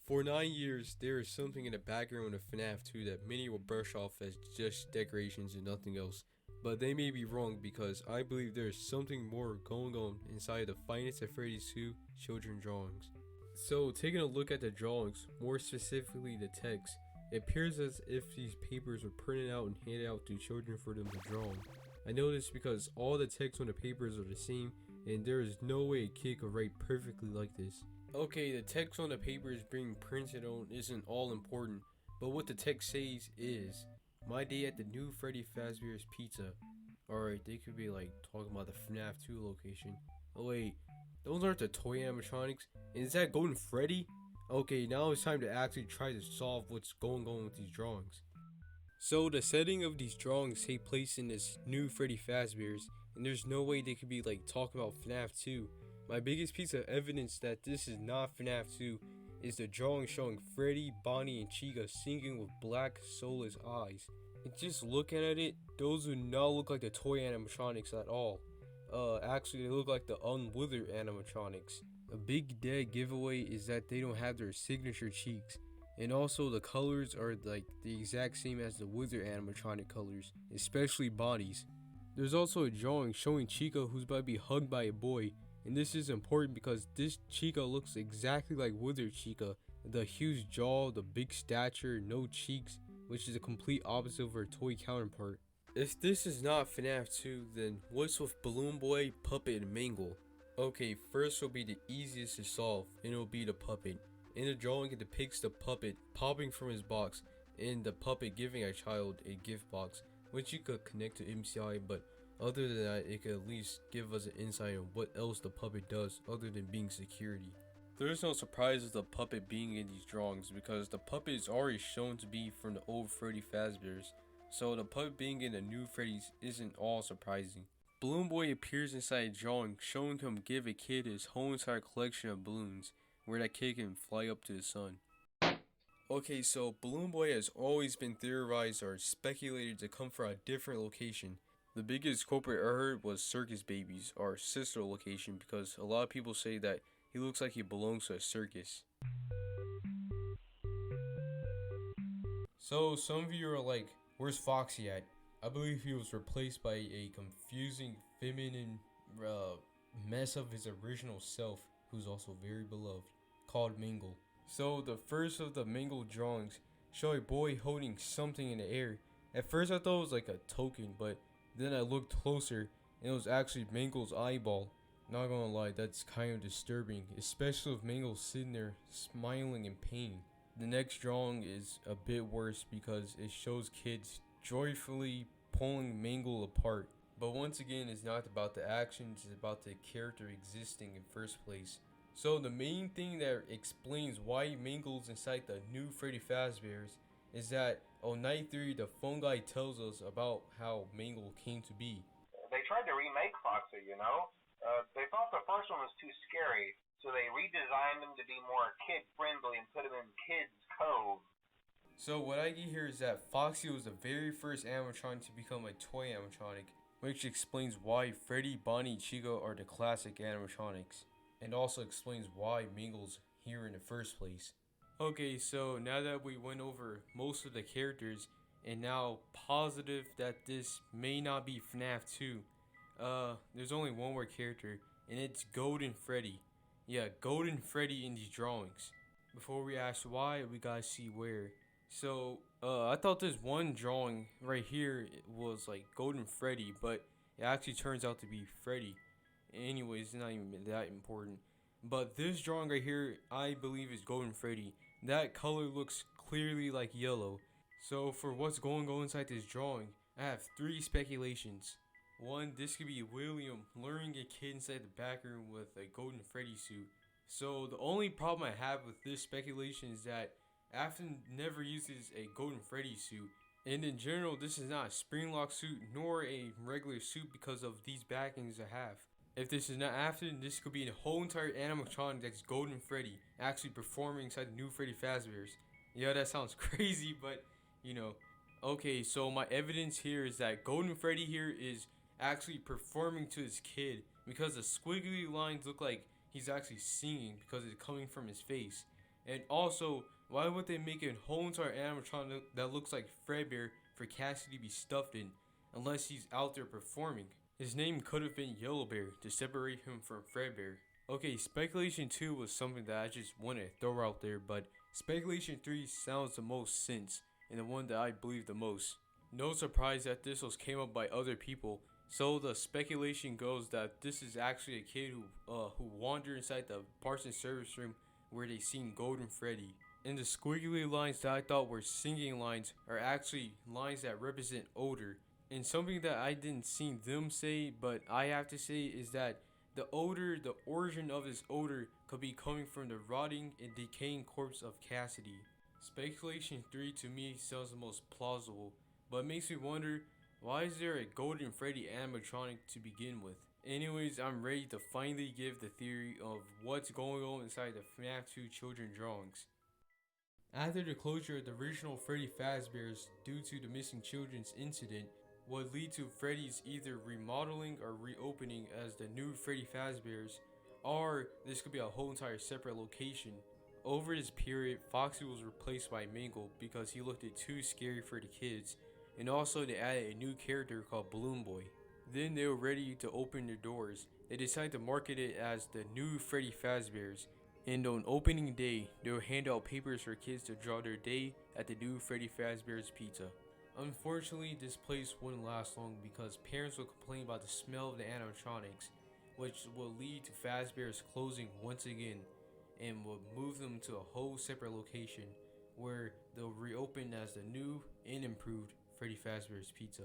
For 9 years, there is something in the background of FNAF 2 that many will brush off as just decorations and nothing else. But they may be wrong because I believe there is something more going on inside the finest of Freddy's 2 children drawings. So taking a look at the drawings, more specifically the text, it appears as if these papers were printed out and handed out to children for them to draw. I know this because all the text on the papers are the same and there is no way a kid could write perfectly like this. Okay, the text on the papers being printed on isn't all important, but what the text says is, "My day at the new Freddy Fazbear's Pizza." Alright, they could be like talking about the FNAF 2 location. Oh wait, those aren't the toy animatronics? And is that Golden Freddy? Okay, now it's time to actually try to solve what's going on with these drawings. So the setting of these drawings take place in this new Freddy Fazbear's, and there's no way they could be like talking about FNAF 2. My biggest piece of evidence that this is not FNAF 2 is the drawing showing Freddy, Bonnie, and Chica singing with black, soulless eyes. And just looking at it, those do not look like the toy animatronics at all. Actually, they look like the unwithered animatronics. A big dead giveaway is that they don't have their signature cheeks. And also the colors are like the exact same as the withered animatronic colors, especially Bonnie's. There's also a drawing showing Chica who's about to be hugged by a boy. And this is important because this Chica looks exactly like withered Chica. The huge jaw, the big stature, no cheeks, which is a complete opposite of her toy counterpart. If this is not FNAF 2, then what's with Balloon Boy, Puppet, and Mangle? Okay, first will be the easiest to solve, and it'll be the puppet. In the drawing it depicts the puppet popping from his box, and the puppet giving a child a gift box, which you could connect to MCI, but other than that, it could at least give us an insight on what else the puppet does other than being security. There's no surprise of the puppet being in these drawings because the puppet is already shown to be from the old Freddy Fazbear's, so the puppet being in the new Freddy's isn't all surprising. Balloon Boy appears inside a drawing showing him give a kid his whole entire collection of balloons, where that kid can fly up to the sun. Okay, so Balloon Boy has always been theorized or speculated to come from a different location. The biggest culprit I heard was Circus Babies, our sister location, because a lot of people say that he looks like he belongs to a circus. So some of you are like, where's Foxy at? I believe he was replaced by a confusing feminine mess of his original self, who's also very beloved, called Mangle. So the first of the Mangle drawings show a boy holding something in the air. At first I thought it was like a token, but then I looked closer and it was actually Mangle's eyeball. Not gonna lie, that's kind of disturbing, especially with Mangle sitting there smiling in pain. The next drawing is a bit worse because it shows kids joyfully pulling Mangle apart. But once again, it's not about the actions, it's about the character existing in first place. So the main thing that explains why Mangle's inside the new Freddy Fazbear's is that on night 3 the phone guy tells us about how Mangle came to be. They tried to remake Foxy, you know? They thought the first one was too scary, so they redesigned him to be more kid-friendly and put him in Kids Cove. So what I get here is that Foxy was the very first animatronic to become a toy animatronic, which explains why Freddy, Bonnie, and Chica are the classic animatronics, and also explains why Mangle's here in the first place. Okay, so now that we went over most of the characters, and now positive that this may not be FNAF 2, there's only one more character, and it's Golden Freddy. Yeah, Golden Freddy in these drawings. Before we ask why, we gotta see where. So, I thought this one drawing right here was like Golden Freddy, but it actually turns out to be Freddy. Anyways, it's not even that important. But this drawing right here, I believe is Golden Freddy. That color looks clearly like yellow. So for what's going on inside this drawing, I have 3 speculations. 1, this could be William luring a kid inside the back room with a Golden Freddy suit. So the only problem I have with this speculation is that Afton never uses a Golden Freddy suit. And in general, this is not a spring lock suit nor a regular suit because of these backings I have. If this is not Afton, this could be a whole entire animatronic that's Golden Freddy actually performing inside the new Freddy Fazbear's. Yeah, that sounds crazy, but you know. Okay, so my evidence here is that Golden Freddy here is actually performing to his kid because the squiggly lines look like he's actually singing because it's coming from his face. And also, why would they make a whole entire animatronic that looks like Fredbear for Cassidy to be stuffed in, unless he's out there performing? His name could have been Yellowbear to separate him from Fredbear. Okay, speculation 2 was something that I just want to throw out there, but speculation 3 sounds the most sense, and the one that I believe the most. No surprise that this was came up by other people, so the speculation goes that this is actually a kid who wandered inside the parts and service room where they seen Golden Freddy. And the squiggly lines that I thought were singing lines are actually lines that represent odor. And something that I didn't see them say, but I have to say, is that the odor, the origin of this odor, could be coming from the rotting and decaying corpse of Cassidy. Speculation 3 to me sounds the most plausible, but it makes me wonder, why is there a Golden Freddy animatronic to begin with? Anyways, I'm ready to finally give the theory of what's going on inside the FNAF 2 children drawings. After the closure of the original Freddy Fazbear's due to the missing children's incident, would lead to Freddy's either remodeling or reopening as the new Freddy Fazbear's, or this could be a whole entire separate location. Over this period, Foxy was replaced by Mangle because he looked too scary for the kids, and also they added a new character called Balloon Boy. Then they were ready to open their doors. They decided to market it as the new Freddy Fazbear's, and on opening day, they would hand out papers for kids to draw their day at the new Freddy Fazbear's Pizza. Unfortunately, this place wouldn't last long because parents would complain about the smell of the animatronics, which will lead to Fazbear's closing once again, and would move them to a whole separate location where they'll reopen as the new and improved Freddy Fazbear's Pizza.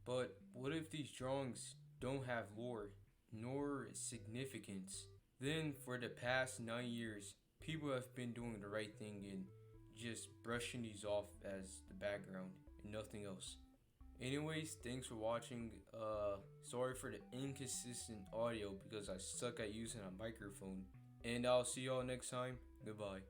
But what if these drawings don't have lore, nor significance? Then for the past 9 years, people have been doing the right thing and just brushing these off as the background and nothing else. Anyways, thanks for watching. Sorry for the inconsistent audio because I suck at using a microphone. And I'll see y'all next time. Goodbye.